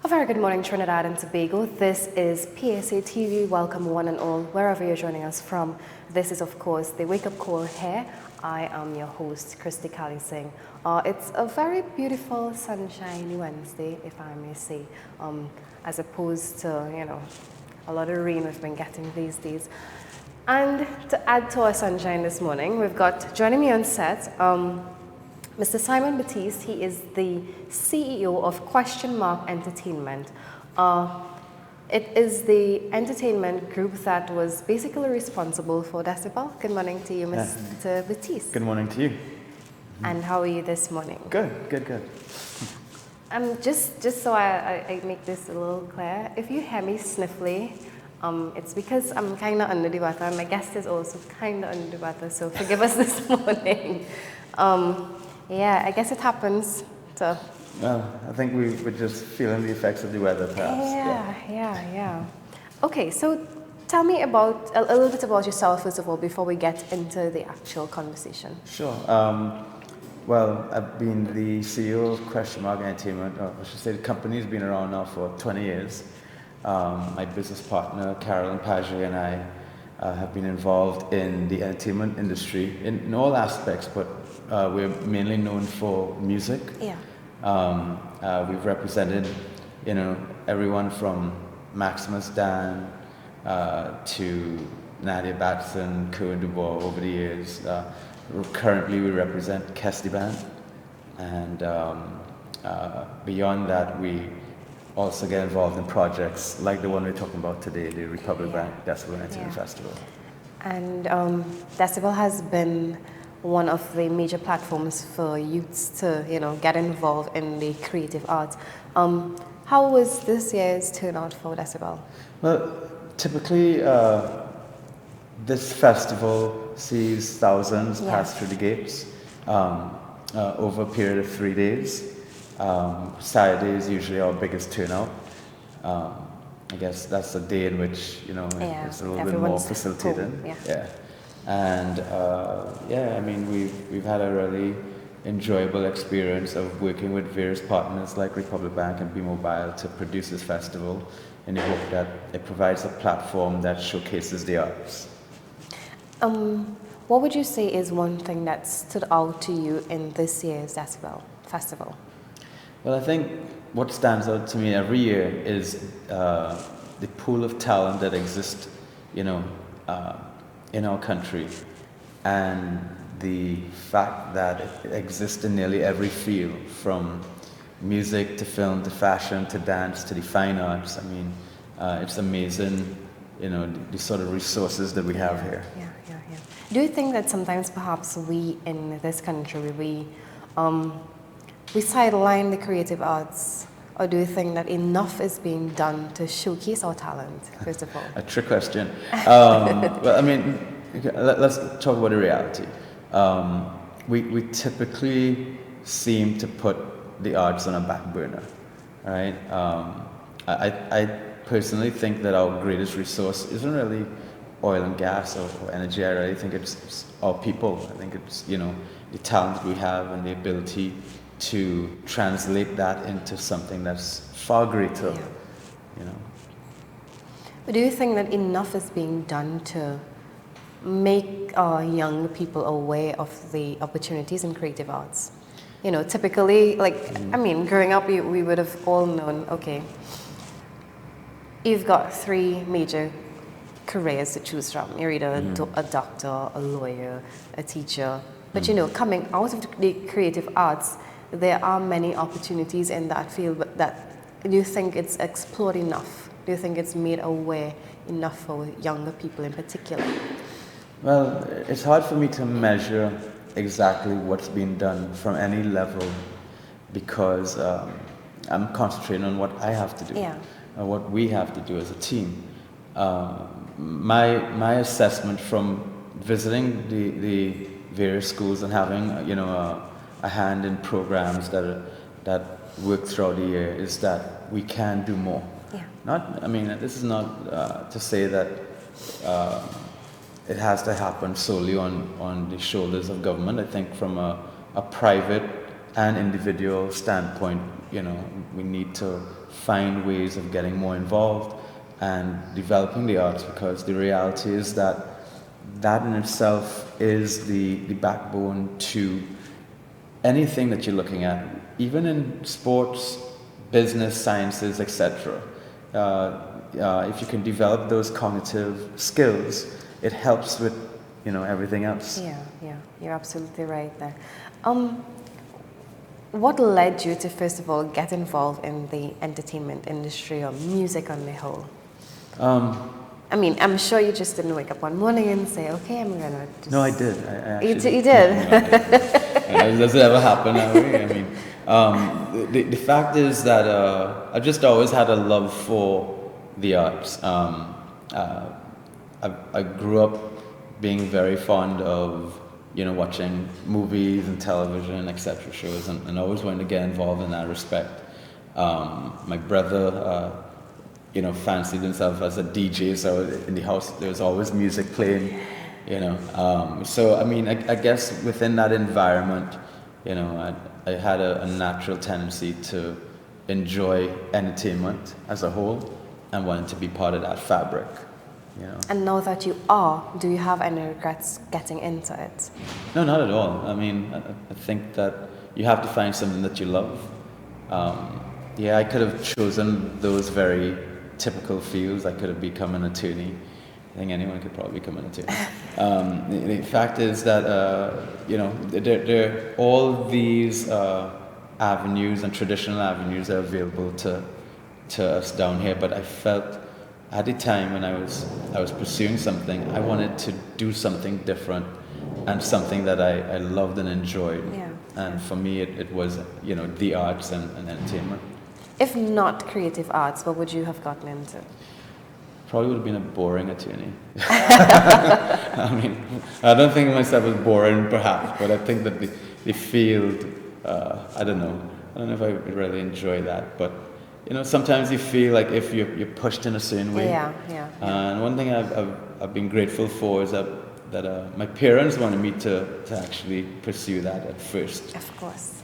A very good morning, Trinidad and Tobago. This is PSA TV. Welcome one and all, wherever you're joining us from. This is, of course, the Wake Up Call here. I am your host, Christy Kali Singh. It's a very beautiful, sunshiny Wednesday, if I may say, as opposed to, a lot of rain we've been getting these days. And to add to our sunshine this morning, we've got, joining me on set, Mr. Simon Baptiste. He is the CEO of Entertainment. It is the entertainment group that was basically responsible for Decibel. Good morning to you, Mr. Baptiste. Good morning to you. And how are you this morning? Good. Just so I make this a little clear, if you hear me sniffly, it's because I'm kind of under the weather, and my guest is also kind of under the weather, so forgive us this morning. Yeah, I guess it happens to... Well, I think we're just feeling the effects of the weather, perhaps. Yeah. Okay, so tell me about a little bit about yourself, first of all, before we get into the actual conversation. Sure. Well, I've been the CEO of Entertainment. I should say the company's been around now for 20 years. My business partner, Carolyn Paget, and I have been involved in the entertainment industry in all aspects, but we're mainly known for music. Yeah. We've represented, everyone from Maximus Dan to Nadia Batson, Cohen Dubois over the years. Currently, we represent Kesty Band, and beyond that, we also get involved in projects like the one we're talking about today, the Republic Bank Decibel Entertainment Festival. And Decibel has been one of the major platforms for youths to, get involved in the creative arts. How was this year's turnout for Decibel? Well, typically, this festival sees thousands pass through the gates over a period of 3 days. Saturday is usually our biggest turnout. I guess that's a day in which, it's a little bit more facilitated. And we've had a really enjoyable experience of working with various partners like Republic Bank and B-Mobile to produce this festival in the hope that it provides a platform that showcases the arts. What would you say is one thing that stood out to you in this year's Decibel Festival? Well, I think what stands out to me every year is the pool of talent that exists, in our country, and the fact that it exists in nearly every field, from music to film to fashion to dance to the fine arts. I mean, it's amazing, the sort of resources that we have here. Yeah. Do you think that sometimes perhaps we in this country, we sideline the creative arts, or do you think that enough is being done to showcase our talent, first of all? A trick question. Well, I mean, let's talk about the reality. We typically seem to put the arts on a back burner, right? I personally think that our greatest resource isn't really oil and gas or energy. I really think it's our people. I think it's, the talent we have and the ability to translate that into something that's far greater, But do you think that enough is being done to make our young people aware of the opportunities in creative arts? Typically, growing up, we would have all known, okay, you've got 3 major careers to choose from. You're either a doctor, a lawyer, a teacher. But, coming out of the creative arts, there are many opportunities in that field, but do you think it's explored enough? Do you think it's made aware enough for younger people in particular? Well, it's hard for me to measure exactly what's being done from any level, because I'm concentrating on what I have to do, what we have to do as a team. My assessment from visiting the various schools and having, a hand in programs that work throughout the year is that we can do more. This is not to say that it has to happen solely on the shoulders of government. I think from a private an individual standpoint, we need to find ways of getting more involved and developing the arts, because the reality is that in itself is the backbone to anything that you're looking at, even in sports, business, sciences, etc. If you can develop those cognitive skills, it helps with everything else. Yeah, you're absolutely right there. What led you to, first of all, get involved in the entertainment industry or music on the whole? I mean, I'm sure you just didn't wake up one morning and say, okay, I'm going to just... No, I did. I actually You did? Does it ever happen that way? I mean, the fact is that I just always had a love for the arts. I grew up being very fond of watching movies and television, etc. shows, and always wanted to get involved in that respect. My brother, fancied himself as a DJ, so in the house there was always music playing, So I mean, I guess within that environment, I had a natural tendency to enjoy entertainment as a whole and wanted to be part of that fabric. And now that you are, do you have any regrets getting into it? No, not at all. I mean, I think that you have to find something that you love. I could have chosen those very typical fields. I could have become an attorney. I think anyone could probably become an attorney. The fact is that, there all these avenues and traditional avenues are available to us down here, but I felt at the time when I was pursuing something, I wanted to do something different and something that I loved and enjoyed. Yeah. And for me, it was, the arts and entertainment. If not creative arts, what would you have gotten into? Probably would have been a boring attorney. I mean, I don't think of myself as boring, perhaps, but I think that the field, I don't know if I would really enjoy that, but sometimes you feel like if you're pushed in a certain way. Yeah. And one thing I've been grateful for is that my parents wanted me to actually pursue that at first. Of course.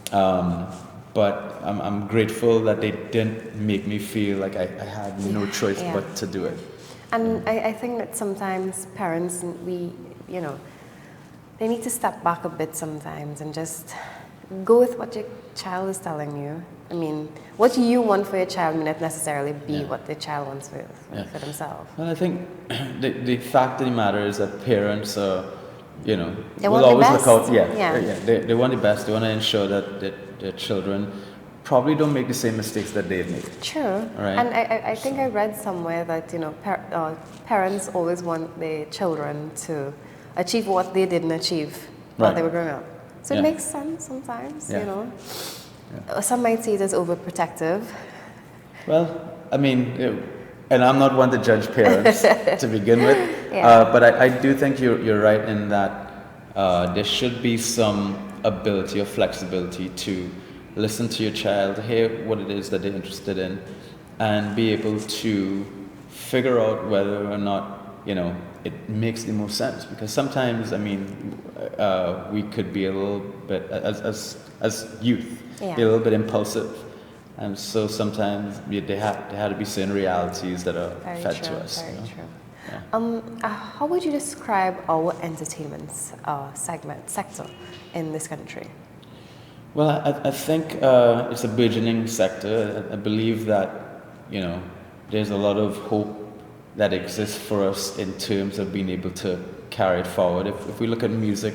But I'm grateful that they didn't make me feel like I had no choice but to do it. And I think that sometimes parents, they need to step back a bit sometimes and just go with what your child is telling you. I mean, what you want for your child may not necessarily be what the child wants for themselves. Well, I think the fact of the matter is that parents are, they will always look out. They want the best. They want to ensure that their children probably don't make the same mistakes that they've made. True. Right? And I think I read somewhere that parents always want their children to achieve what they didn't achieve while they were growing up. So it makes sense sometimes, Some might see it as overprotective. Well, I mean, and I'm not one to judge parents to begin with, but I do think you're right in that there should be some ability or flexibility to listen to your child, hear what it is that they're interested in, and be able to figure out whether or not, it makes the most sense. Because sometimes, I mean, we could be a little bit, as youth, be a little bit impulsive. And so sometimes there had to be certain realities that are fed to us. Very true. Yeah. How would you describe our entertainment sector in this country? Well, I think it's a burgeoning sector. I believe that, there's a lot of hope that exists for us in terms of being able to carry it forward. If we look at music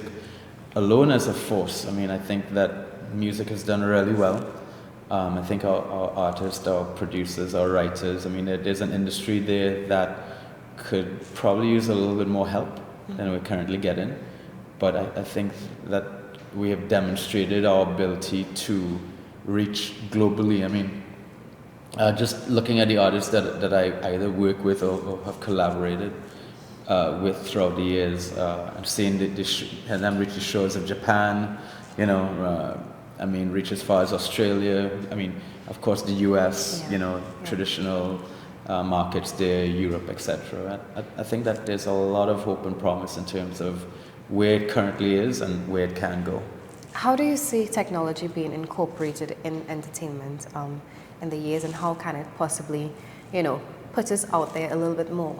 alone as a force, I mean, I think that music has done really well. I think our artists, our producers, our writers, I mean, there's an industry there that could probably use a little bit more help than we're currently getting. But I think that we have demonstrated our ability to reach globally. I mean, just looking at the artists that I either work with or have collaborated with throughout the years, I'm seeing them reach the shores of Japan, I mean, reach as far as Australia. I mean, of course, the US, traditional markets there, Europe, etc. I think that there's a lot of hope and promise in terms of where it currently is and where it can go. How do you see technology being incorporated in entertainment in the years, and how can it possibly, put us out there a little bit more?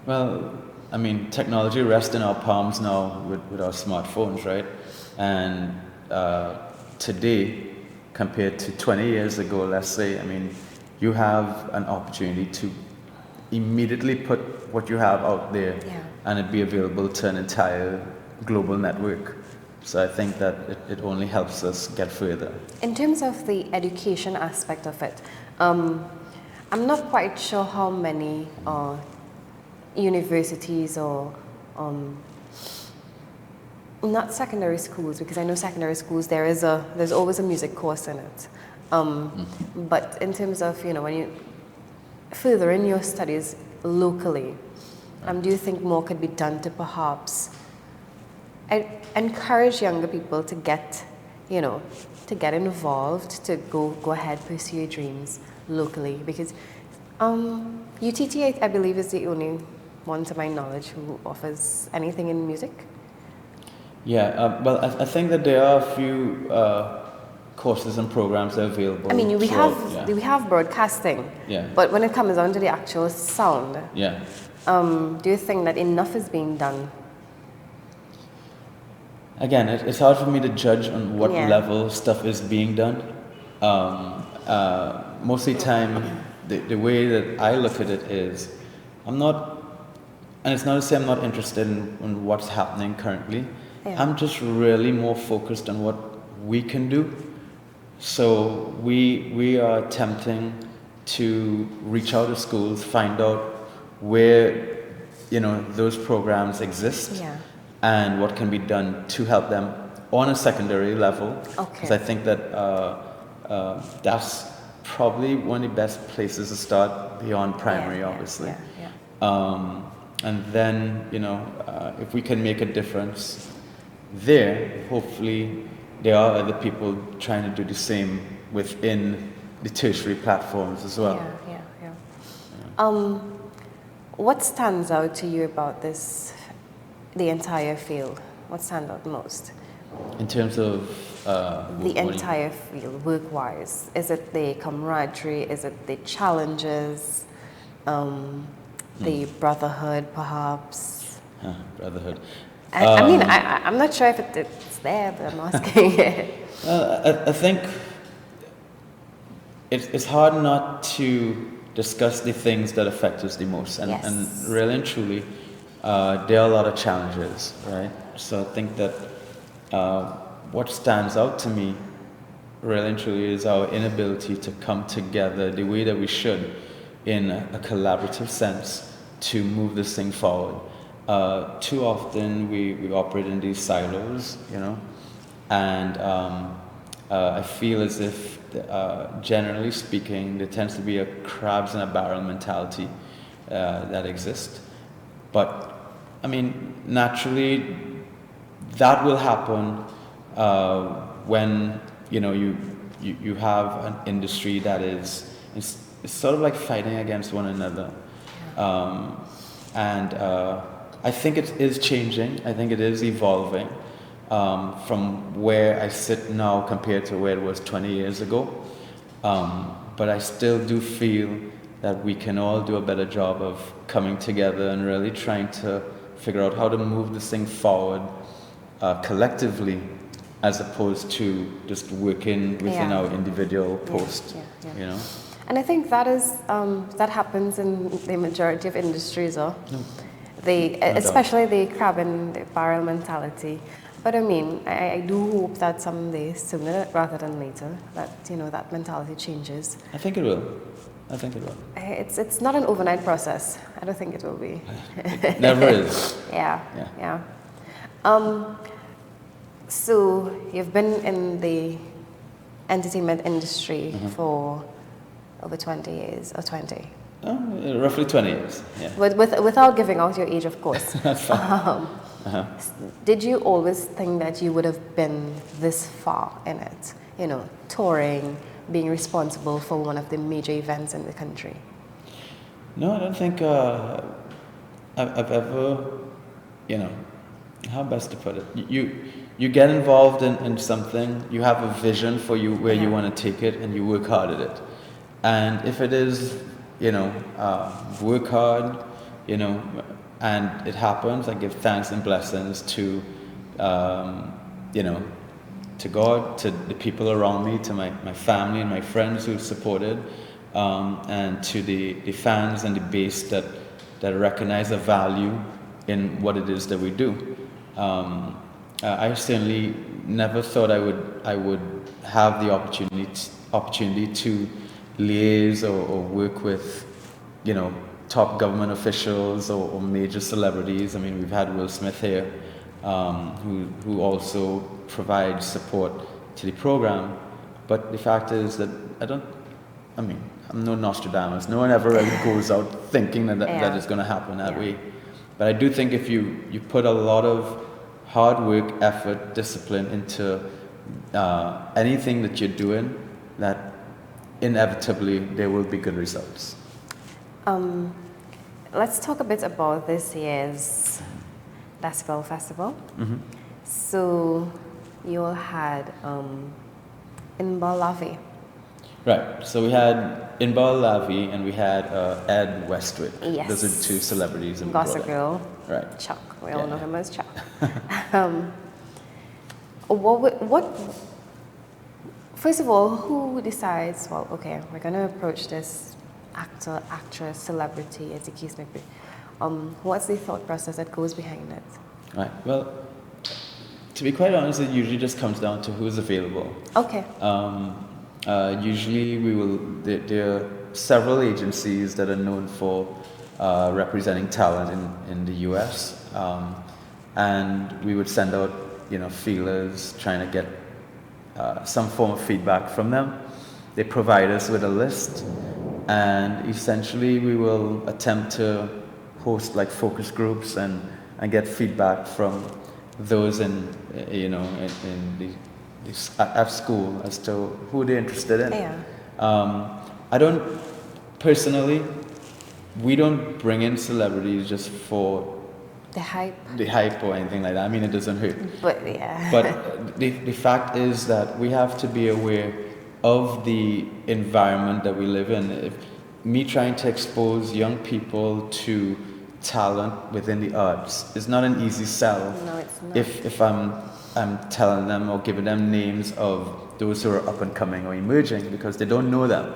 Well, I mean, technology rests in our palms now with our smartphones, right? And today, compared to 20 years ago, let's say, I mean, you have an opportunity to immediately put what you have out there, and it be available to an entire global network. So I think that it only helps us get further. In terms of the education aspect of it, I'm not quite sure how many universities or not secondary schools, because I know secondary schools there's always a music course in it. But in terms of when you further in your studies locally, do you think more could be done to perhaps encourage younger people to get involved, to go ahead, pursue your dreams locally? Because UTT, I believe, is the only one to my knowledge who offers anything in music. Yeah, well, I think that there are a few courses and programs that are available. I mean, we have broadcasting, but when it comes down to the actual sound, do you think that enough is being done? Again, it's hard for me to judge on what level stuff is being done. Most of the time, the way that I look at it is, I'm not, and it's not to say I'm not interested in what's happening currently. I'm just really more focused on what we can do. So we are attempting to reach out to schools, find out where those programs exist, and what can be done to help them on a secondary level. Because I think that that's probably one of the best places to start beyond primary, obviously. And then if we can make a difference there, hopefully there are other people trying to do the same within the tertiary platforms as well. What stands out to you about the entire field? What stands out most? In terms of the entire field, work-wise, is it the camaraderie? Is it the challenges? The brotherhood, perhaps? Brotherhood. I mean, I'm not sure if it's there, but I'm asking. I think it's hard not to discuss the things that affect us the most, and really and truly, there are a lot of challenges, right? So I think that what stands out to me, really and truly, is our inability to come together the way that we should, in a collaborative sense, to move this thing forward. Too often we operate in these silos, and I feel as if, generally speaking, there tends to be a crabs in a barrel mentality that exists. But, I mean, naturally, that will happen when, you have an industry that is it's sort of like fighting against one another. And I think it is changing. I think it is evolving from where I sit now compared to where it was 20 years ago. But I still do feel that we can all do a better job of coming together and really trying to figure out how to move this thing forward collectively, as opposed to just working within our individual post. And I think that happens in the majority of industries, especially the crab in the barrel mentality. But I mean, I do hope that someday, sooner rather than later, that that mentality changes. I think it will. It's not an overnight process. I don't think it will be. It never is. Yeah. So you've been in the entertainment industry for over 20 years, or 20? Roughly 20 years, yeah. Without giving out your age, of course. That's fine. Did you always think that you would have been this far in it? Touring, being responsible for one of the major events in the country? No, I don't think I've ever, how best to put it? you get involved in something, you have a vision for you where you Yeah. want to take it, and you work hard at it. And if it is, work hard, and it happens, I give thanks and blessings to, you know, to God, to the people around me, to my family and my friends who supported, and to the fans and the base that recognize the value in what it is that we do. I certainly never thought I would have the opportunity to liaise or work with, top government officials or major celebrities. I mean, we've had Will Smith here, who also provides support to the program. But the fact is that I'm no Nostradamus. No one ever really goes out thinking that it's going to happen that way. But I do think if you put a lot of hard work, effort, discipline into anything that you're doing, that inevitably there will be good results. Let's talk a bit about this year's Decibel Festival. Mm-hmm. So you all had Inbal Lavi. Right. So we had Inbal Lavi and we had Ed Westwood. Yes. Those are two celebrities. Gossip Girl. Right. Chuck. We all know him as Chuck. What? First of all, who decides? Well, okay, we're going to approach this actor, actress, celebrity, as the case may be. What's the thought process that goes behind it? Right. Well, to be quite honest, it usually just comes down to who's available. Okay. Usually there are several agencies that are known for representing talent in the US, and we would send out feelers trying to get some form of feedback from them. They provide us with a list, and essentially we will attempt to host like focus groups and get feedback from those at school as to who they're interested in. Yeah. I don't personally. We don't bring in celebrities just for the hype or anything like that. I mean, it doesn't hurt. But yeah. But the fact is that we have to be aware of the environment that we live in. If me trying to expose young people to talent within the arts is not an easy sell. No, it's not. If I'm telling them or giving them names of those who are up and coming or emerging because they don't know them.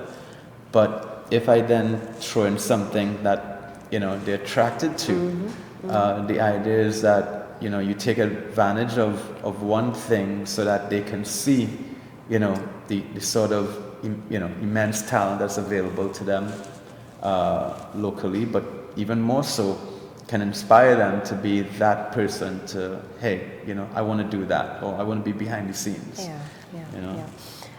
But if I then throw in something that they're attracted to, the idea is that you take advantage of one thing so that they can see the sort of immense talent that's available to them locally, but even more so can inspire them to be that person to, hey, I want to do that, or I want to be behind the scenes. Yeah.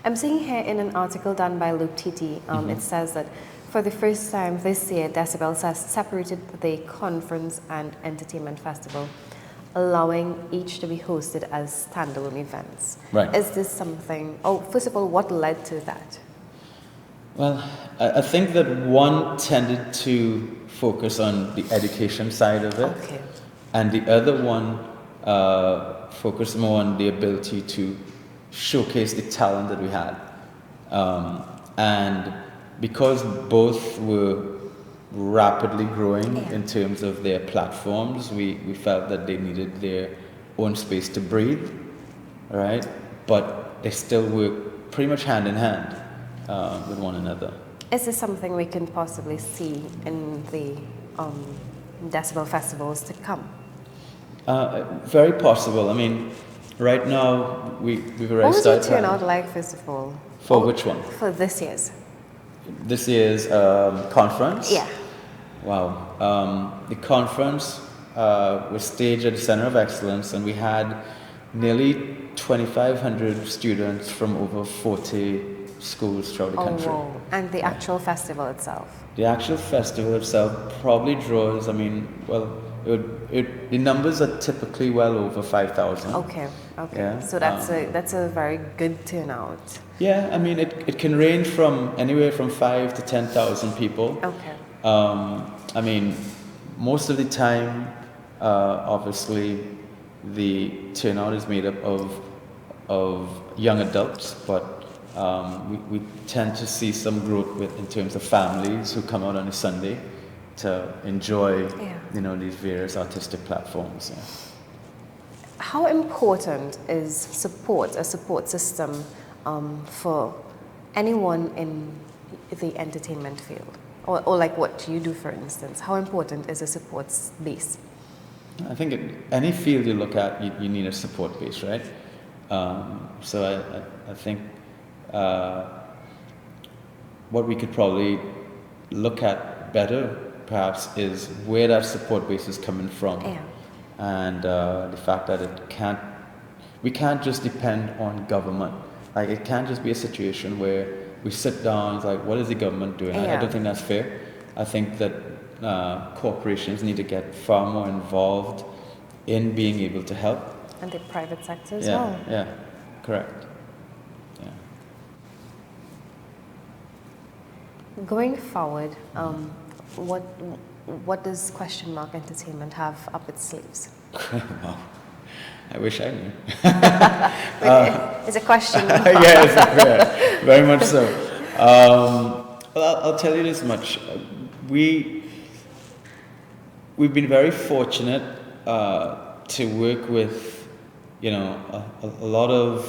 I'm seeing here in an article done by Luke Titi, it says that for the first time this year, Decibel has separated the conference and entertainment festival, allowing each to be hosted as standalone events. Right. Is this something, first of all, what led to that? Well, I think that one tended to focus on the education side of it, Okay. and the other one focused more on the ability to showcase the talent that we had. And because both were rapidly growing in terms of their platforms, we felt that they needed their own space to breathe, right? But they still work pretty much hand in hand with one another. Is this something we can possibly see in the Decibel festivals to come? Very possible. I mean, right now we've already started. What was your turnout like, first of all? For which one? For this year's. This year's conference? Yeah. Wow. The conference was staged at the Center of Excellence, and we had nearly 2,500 students from over 40 schools throughout the country. Wow. And the actual festival itself? The actual festival itself probably draws, the numbers are typically well over 5,000. Okay. Yeah, So that's a very good turnout. Yeah, I mean, it can range from anywhere from 5,000 to 10,000 people. Okay. I mean, most of the time, obviously, the turnout is made up of young adults, but we tend to see some growth in terms of families who come out on a Sunday to enjoy, these various artistic platforms. Yeah. How important is a support system for anyone in the entertainment field? Or like what you do, for instance. How important is a support base? I think any field you look at, you need a support base, right? So I think what we could probably look at better, perhaps, is where that support base is coming from. Yeah. And the fact that we can't just depend on government. Like, it can't just be a situation where we sit down, it's like, what is the government doing? I don't think that's fair. I think that corporations need to get far more involved in being able to help. And the private sector as well. Yeah, correct. Yeah. Going forward, what does Question Mark Entertainment have up its sleeves? Well, I wish I knew. It's a question. Yeah, very much so. Well, I'll tell you this much. We've been very fortunate to work with, a lot of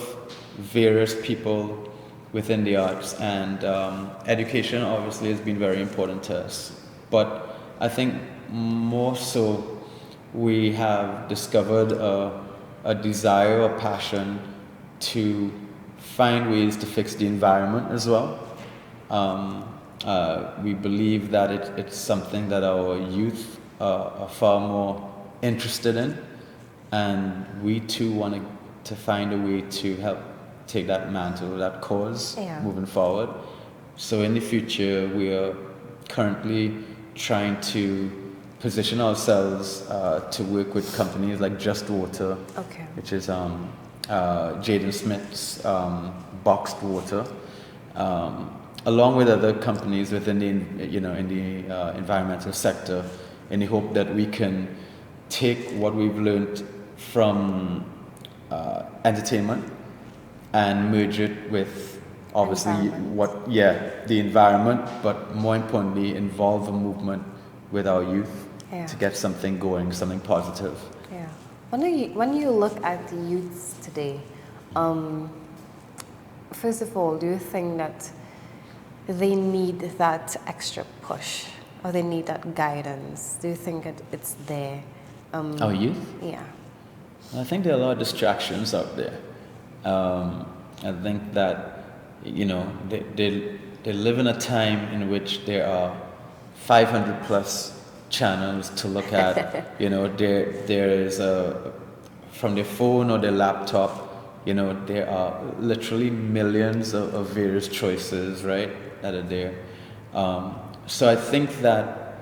various people within the arts, and education obviously has been very important to us. But I think more so, we have discovered a desire or passion to find ways to fix the environment as well. We believe that it's something that our youth are far more interested in, and we too want to find a way to help take that mantle, that cause, moving forward. So in the future, we are currently trying to position ourselves to work with companies like Just Water, which is Jaden Smith's boxed water, along with other companies within the environmental sector, in the hope that we can take what we've learned from entertainment and merge it with obviously the environment, but more importantly involve a movement with our youth to get something going, something positive. Yeah. When you look at the youths today, first of all, do you think that they need that extra push, or they need that guidance? Do you think that it's there? Our youth? Yeah. I think there are a lot of distractions out there. I think that, they live in a time in which there are 500 plus channels to look at. There is from their phone or their laptop, there are literally millions of various choices, right, that are there. So I think that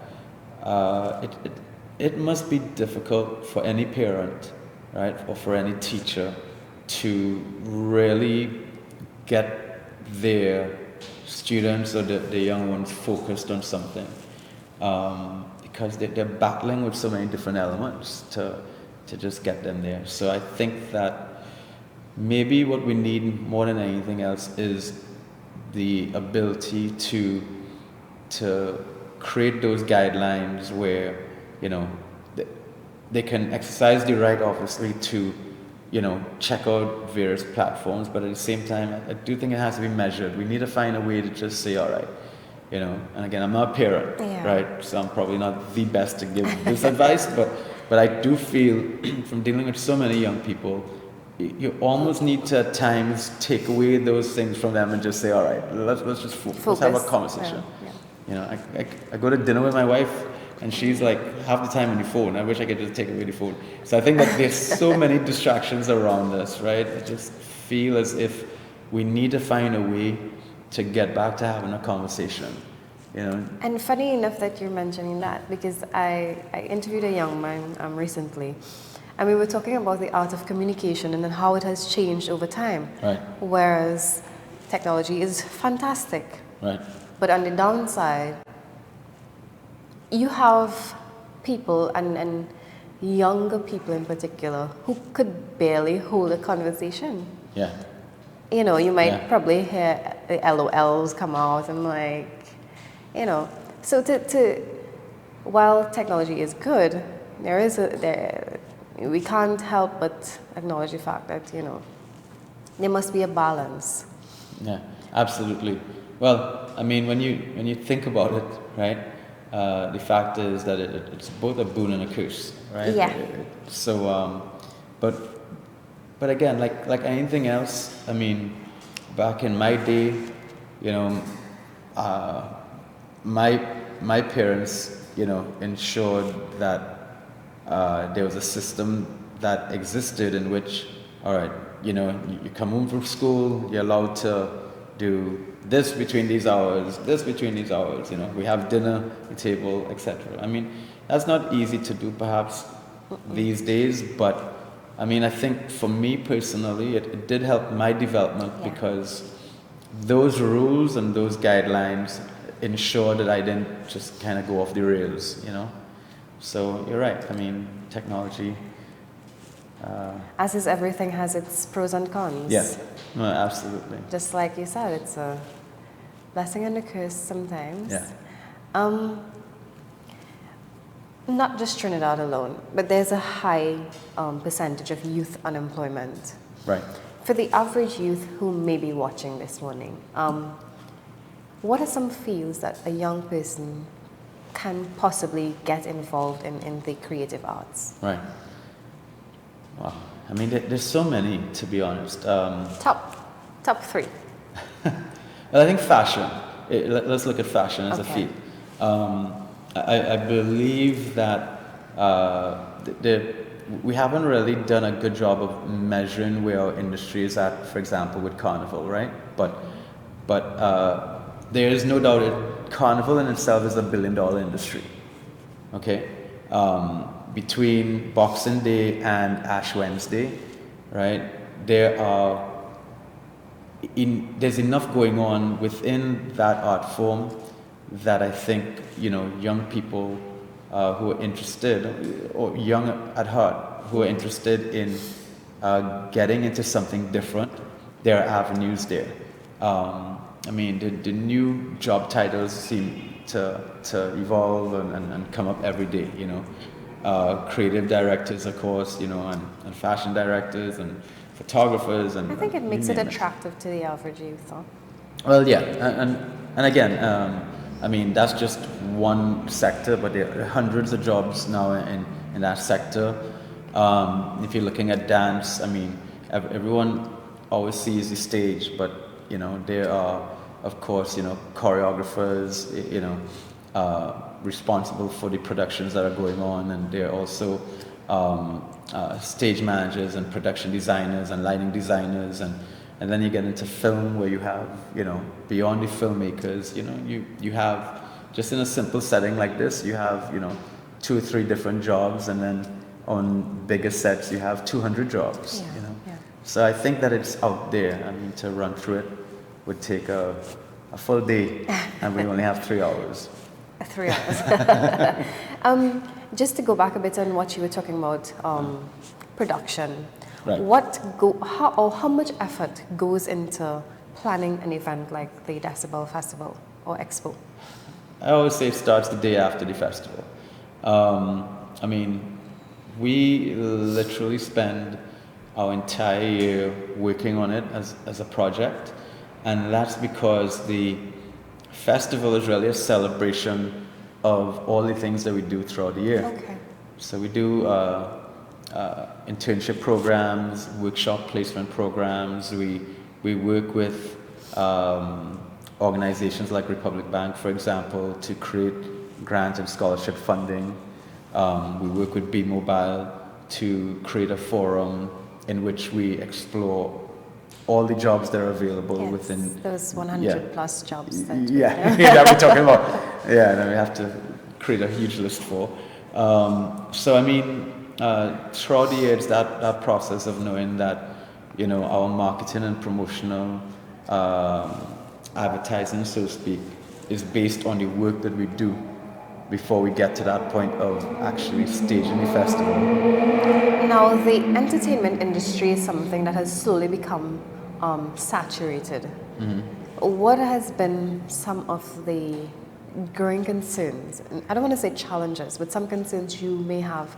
it must be difficult for any parent, right, or for any teacher to really get their students or the young ones focused on something, because they're battling with so many different elements to just get them there. So I think that maybe what we need more than anything else is the ability to create those guidelines where they can exercise the right, obviously, to check out various platforms, but at the same time, I do think it has to be measured. We need to find a way to just say, all right, and again, I'm not a parent, right? So I'm probably not the best to give this advice, but I do feel from dealing with so many young people, you almost need to at times take away those things from them and just say, all right, let's just focus. Let's have a conversation. I go to dinner with my wife, and she's like half the time on the phone. I wish I could just take away the phone. So I think that there's so many distractions around us, right? I just feel as if we need to find a way to get back to having a conversation, And funny enough that you're mentioning that, because I interviewed a young man recently, and we were talking about the art of communication and then how it has changed over time. Right. Whereas technology is fantastic. Right. But on the downside, you have people and younger people in particular who could barely hold a conversation. Yeah. You know, you might Yeah. probably hear the LOLs come out and like, you know. So while technology is good, we can't help but acknowledge the fact that, you know, there must be a balance. Yeah, absolutely. Well, I mean, when you think about it, right? The fact is that it's both a boon and a curse, right? Yeah. So, but again, like anything else, I mean, back in my day, you know, my parents, you know, ensured that there was a system that existed in which, all right, you know, you come home from school, you're allowed to do this between these hours, this between these hours, you know, we have dinner, the table, etc. I mean, that's not easy to do perhaps these days, but I mean, I think for me personally, it did help my development because those rules and those guidelines ensure that I didn't just kind of go off the rails, you know. So you're right. I mean, technology. As is everything has its pros and cons. Yeah, no, absolutely. Just like you said, it's a blessing and a curse sometimes. Yeah. Not just Trinidad alone, but there's a high percentage of youth unemployment. Right. For the average youth who may be watching this morning, what are some fields that a young person can possibly get involved in the creative arts? Right. Wow. I mean, there's so many, to be honest. Top three. Well, I think fashion. Let's look at fashion as a Okay. field. I believe that we haven't really done a good job of measuring where our industry is at, for example, with Carnival, right? But there is no doubt that Carnival in itself is $1 billion industry. Okay? Between Boxing Day and Ash Wednesday, right? There's enough going on within that art form that I think, you know, young people who are interested, or young at heart, who are interested in getting into something different, there are avenues there. I mean, the new job titles seem to evolve and come up every day, you know. Creative directors, of course, you know, and fashion directors and photographers. And I think it makes it name attractive to the average youth, though. Well, yeah, and again, I mean, that's just one sector, but there are hundreds of jobs now in that sector. If you're looking at dance, I mean, everyone always sees the stage, but, you know, there are, of course, you know, choreographers, you know, responsible for the productions that are going on, and there are also stage managers and production designers and lighting designers, and then you get into film where you have, you know, beyond the filmmakers, you know, you have, just in a simple setting like this, you have, you know, 2 or 3 different jobs, and then on bigger sets you have 200 jobs, you know. Yeah. So I think that it's out there. I mean, to run through it would take a full day, and we only have 3 hours. 3 hours. Just to go back a bit on what you were talking about, production. Right. How much effort goes into planning an event like the Decibel Festival or Expo? I always say it starts the day after the festival. I mean, we literally spend our entire year working on it as a project, and that's because the festival is really a celebration of all the things that we do throughout the year. Okay. So we do internship programs, workshop placement programs. We work with organizations like Republic Bank, for example, to create grant and scholarship funding. We work with B Mobile to create a forum in which we explore all the jobs that are available within those 100 plus jobs. That that we're talking about. Yeah, and then we have to create a huge list for. So I mean, throughout the years, that process of knowing that, you know, our marketing and promotional advertising, so to speak, is based on the work that we do before we get to that point of actually staging the festival. Now, the entertainment industry is something that has slowly become saturated. What has been some of the growing concerns? And I don't want to say challenges, but some concerns you may have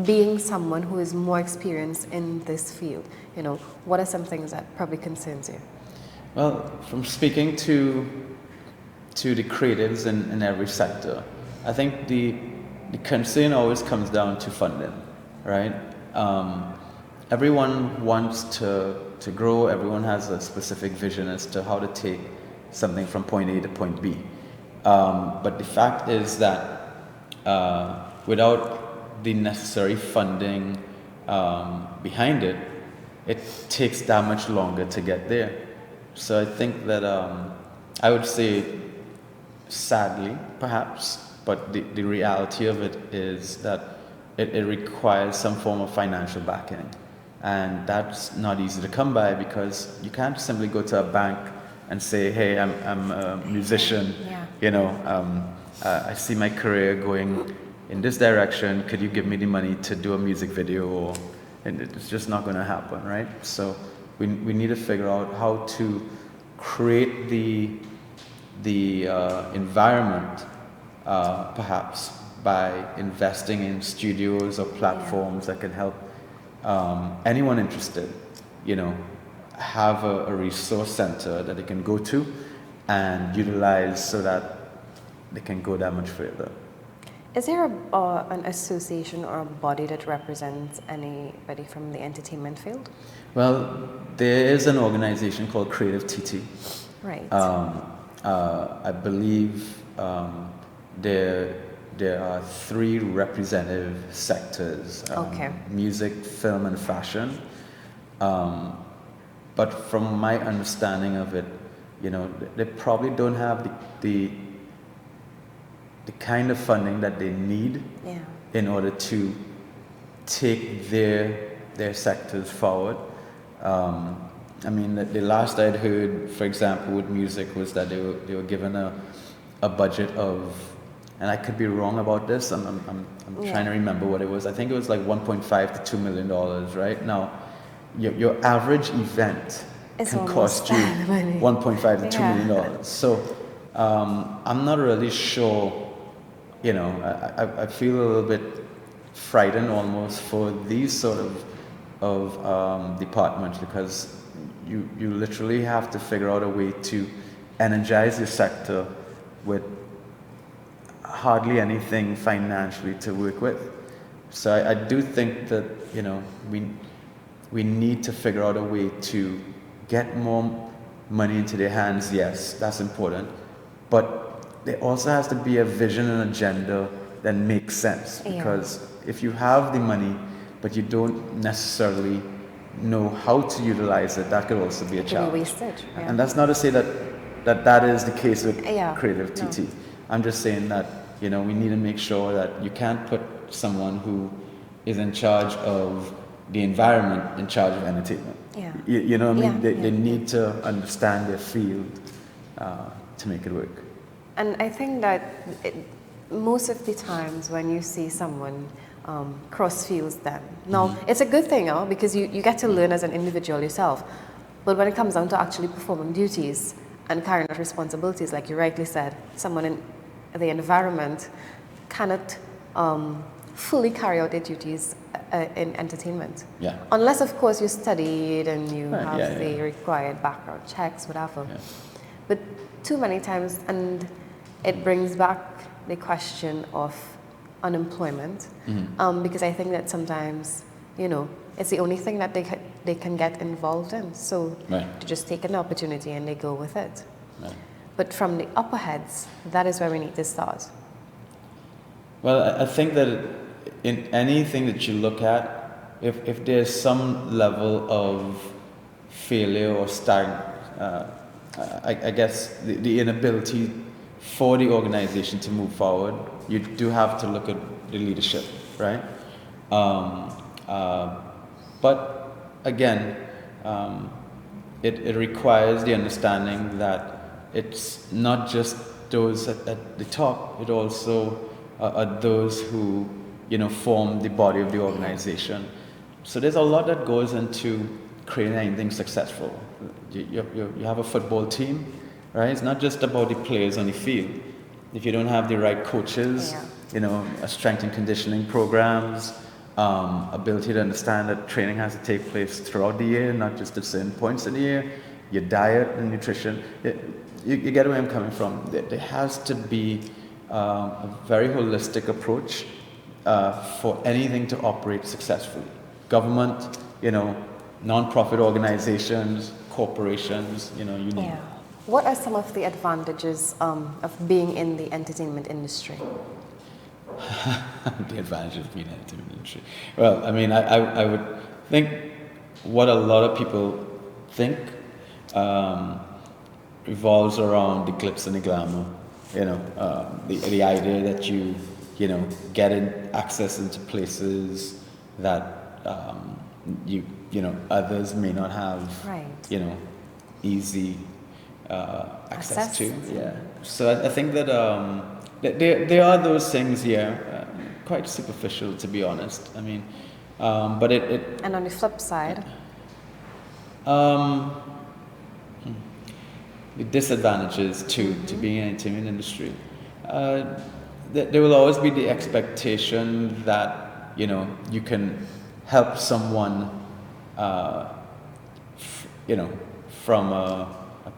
being someone who is more experienced in this field. You know, what are some things that probably concerns you? Well, from speaking to the creatives in every sector, I think the concern always comes down to funding, right? Everyone wants to grow. Everyone has a specific vision as to how to take something from point A to point B. But the fact is that without the necessary funding behind it, it takes that much longer to get there. So I think that I would say, sadly, perhaps, but the reality of it is that it requires some form of financial backing. And that's not easy to come by because you can't simply go to a bank and say, hey, I'm a musician, I see my career going in this direction, could you give me the money to do a music video? And it's just not going to happen, right? So we need to figure out how to create the environment, perhaps by investing in studios or platforms that can help anyone interested, have a resource center that they can go to and utilize so that they can go that much further. Is there an association or a body that represents anybody from the entertainment field? Well, there is an organization called Creative TT. Right. I believe there are 3 representative sectors: music, film, and fashion. But from my understanding of it, they probably don't have the kind of funding that they need in order to take their sectors forward. I mean, the last I'd heard, for example, with music was that they were given a budget of, and I could be wrong about this, I'm trying to remember what it was. I think it was like $1.5 to $2 million, right? Now, your average event can cost you $1.5 to $2 million. So I'm not really sure, I feel a little bit frightened almost for these sort of departments, because you literally have to figure out a way to energize the sector with hardly anything financially to work with. So I do think that we need to figure out a way to get more money into their hands. Yes, that's important, but there also has to be a vision and agenda that makes sense, because if you have the money but you don't necessarily know how to utilize it, that could also be a challenge. Wasted, And that's not to say that is the case with Creative TT. No. I'm just saying that we need to make sure that you can't put someone who is in charge of the environment in charge of entertainment. You know what I mean? They need to understand their field to make it work. And I think that most of the times when you see someone cross fields then. Now, it's a good thing because you get to learn as an individual yourself. But when it comes down to actually performing duties and carrying out responsibilities, like you rightly said, someone in the environment cannot fully carry out their duties in entertainment. Unless, of course, you studied and you have the required background checks, whatever. But too many times, and it brings back the question of unemployment, because I think that sometimes, it's the only thing that they can get involved in. So they just take an opportunity and they go with it. But from the upper heads, that is where we need to start. Well, I think that in anything that you look at, if there's some level of failure or I guess the inability for the organization to move forward, you do have to look at the leadership, right? But again, it requires the understanding that it's not just those at the top, it also are those who, form the body of the organization. So there's a lot that goes into creating anything successful. You have a football team, right? It's not just about the players on the field. If you don't have the right coaches, a strength and conditioning programs, ability to understand that training has to take place throughout the year, not just at certain points in the year, your diet and nutrition. You get where I'm coming from. There has to be a very holistic approach for anything to operate successfully. Government, non-profit organizations, corporations, you name it. What are some of the advantages of being in the entertainment industry? The advantage of being in the entertainment industry. Well, I would think what a lot of people think revolves around the glitz and the glamour. The idea that you get access into places that others may not have, easy access to. Yeah. So I think that there are those things, quite superficial, to be honest. But it. And on the flip side. The disadvantages to being in the entertainment industry. There will always be the expectation that you can help someone from a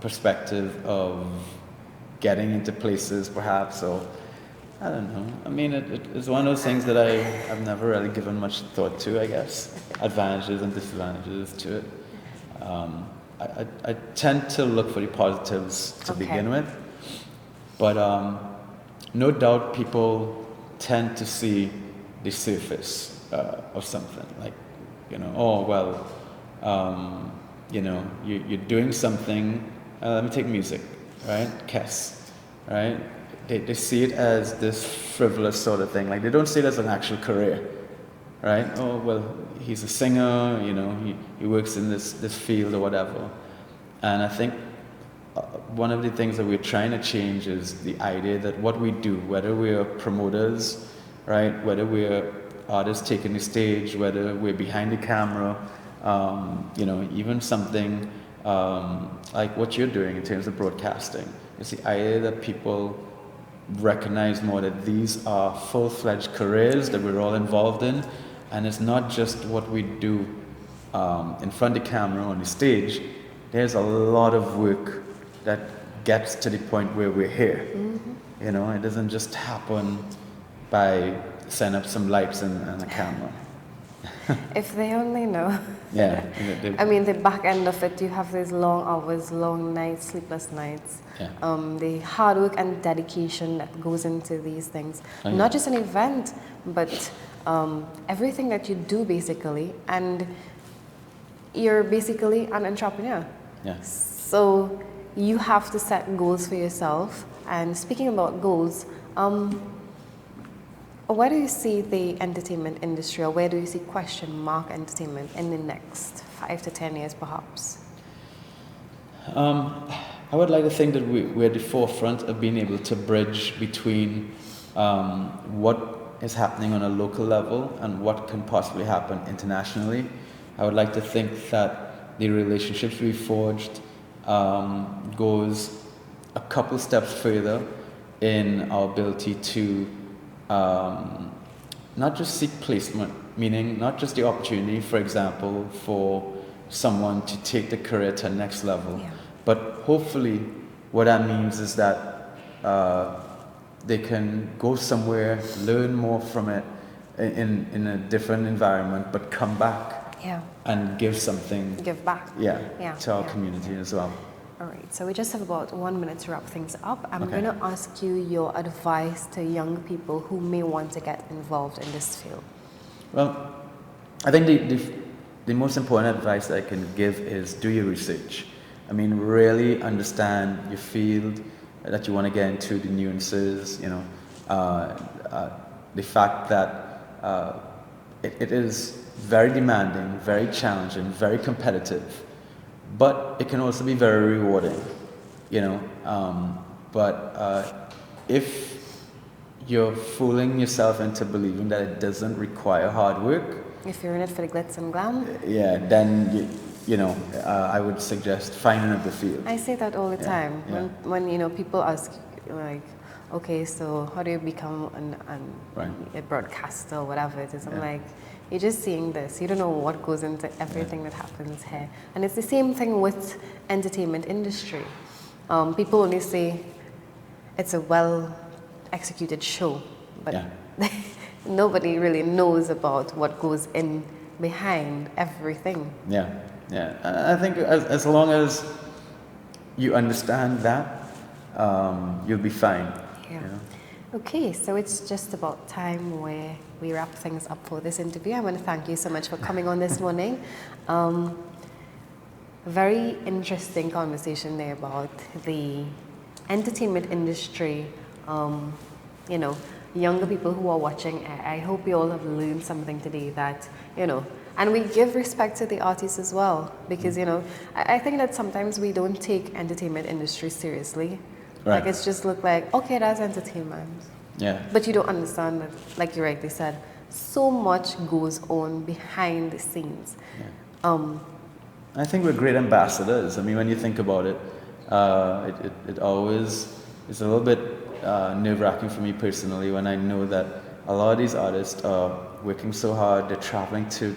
perspective of getting into places perhaps, or I don't know. It's one of those things that I've never really given much thought to, I guess. Advantages and disadvantages to it. I tend to look for the positives to begin with, but no doubt people tend to see the surface of something, like, you're doing something. Let me take music, right? Kes, right? They see it as this frivolous sort of thing. Like, they don't see it as an actual career, right? Oh, well, he's a singer, he works in this field or whatever. And I think one of the things that we're trying to change is the idea that what we do, whether we're promoters, right, whether we're artists taking the stage, whether we're behind the camera, even something like what you're doing in terms of broadcasting. It's the idea that people recognize more that these are full-fledged careers that we're all involved in, and it's not just what we do in front of the camera on the stage. There's a lot of work that gets to the point where we're here. It doesn't just happen by setting up some lights and a camera. If they only know. Yeah. The back end of it, you have these long hours, long nights, sleepless nights. Yeah. The hard work and dedication that goes into these things. Oh, yeah. Not just an event, but everything that you do, basically. And you're basically an entrepreneur. Yeah. So you have to set goals for yourself. And speaking about goals, where do you see the entertainment industry, or where do you see entertainment in the next 5 to 10 years, perhaps? I would like to think that we're at the forefront of being able to bridge between what is happening on a local level and what can possibly happen internationally. I would like to think that the relationships we forged goes a couple steps further in our ability to not just seek placement, meaning not just the opportunity, for example, for someone to take the career to the next level, but hopefully what that means is that they can go somewhere, learn more from it in a different environment, but come back and give something. Give back. To our community as well. All right, so we just have about 1 minute to wrap things up. I'm going to ask you your advice to young people who may want to get involved in this field. Well, I think the most important advice that I can give is do your research. Really understand your field that you want to get into, the nuances, the fact that it is very demanding, very challenging, very competitive. But it can also be very rewarding, But if you're fooling yourself into believing that it doesn't require hard work, If you're in it for the glitz and glam. yeah, then I would suggest find another field. I say that all the time. Yeah. When people ask, like, okay, so how do you become a broadcaster or whatever it is? I'm like, you're just seeing this. You don't know what goes into everything that happens here. And it's the same thing with entertainment industry. People only say it's a well-executed show, but nobody really knows about what goes in behind everything. Yeah. I think as long as you understand that, you'll be fine. Yeah. Okay, so it's just about time where we wrap things up for this interview. I want to thank you so much for coming on this morning. Very interesting conversation there about the entertainment industry. Younger people who are watching, I hope you all have learned something today that, and we give respect to the artists as well, because, I think that sometimes we don't take entertainment industry seriously. Right. Like, it's just look like, okay, that's entertainment. Yeah. But you don't understand that, like you rightly said, so much goes on behind the scenes. Yeah. I think we're great ambassadors. I mean, when you think about it, it always is a little bit nerve-wracking for me personally when I know that a lot of these artists are working so hard. They're traveling to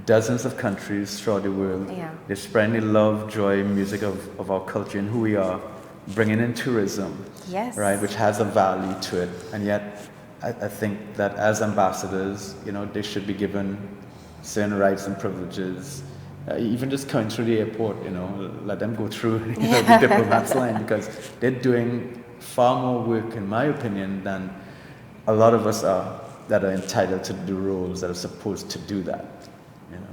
dozens of countries throughout the world. Yeah. They're spreading the love, joy, music of our culture and who we are, bringing in tourism, Yes. right, which has a value to it. And yet, I think that as ambassadors, they should be given certain rights and privileges. Even just coming through the airport, let them go through the diplomat's line, because they're doing far more work, in my opinion, than a lot of us are that are entitled to do roles that are supposed to do that.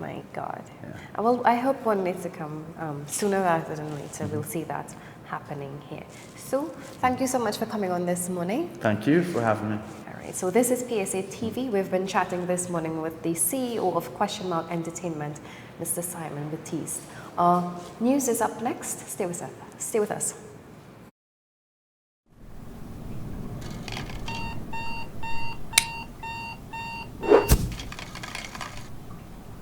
My God. Yeah. Well, I hope one day to come, sooner rather than later, we'll see that happening here. So, thank you so much for coming on this morning. Thank you for having me. All right, so this is PSA TV. We've been chatting this morning with the CEO of Question Mark Entertainment, Mr. Simon Baptiste. News is up next. Stay with us.